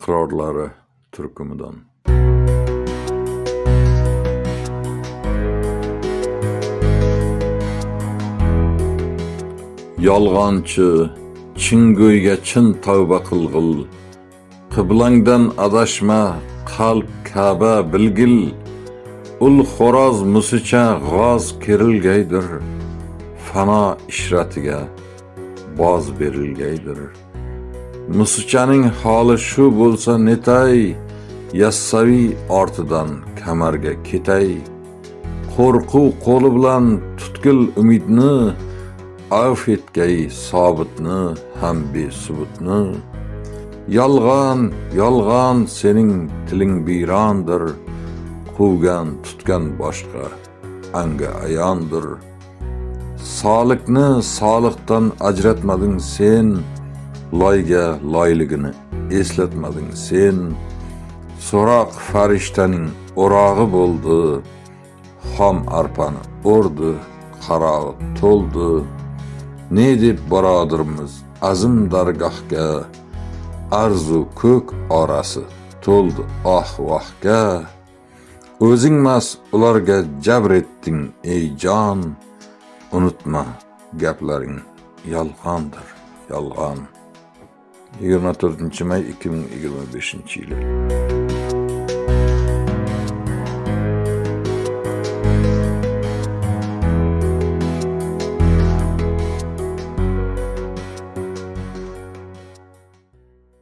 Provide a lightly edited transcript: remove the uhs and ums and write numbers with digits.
iqrorlari turkumidan. Yolg'onchi chin go'yga chin tavba qilg'il, qiblangdan adashma, qalb Ka'ba bilgil, ul xo'roz musicha g'oz kerilgaydir, fano ishratiga boz berilgaydir. Musichaning holi shu bo'lsa netay, yassaviy ortidan kamarga ketay. Qo'rquv qo'li bilan tutkil umidni, avf etgay sobitni ham besubutni. Yolg'on, yolg'on sening tiling biyrondir, quvgan tutgan boshqa anga ayondir. Solikni soliqdan ajratmading sen, loyga loyligini eslatmading sen. So'roq farishtaning o'rog'i bo'ldi, xom arpani o'rdi, qarog'i to'ldi. Ne deb boradirmiz azim dargohga, arzu ko'k orasi to'ldi vohga. O'zingmas ularga jabr etding ey jon, unutma gaplaring yolg'ondir, yolg'on. 24 may 2025 yili.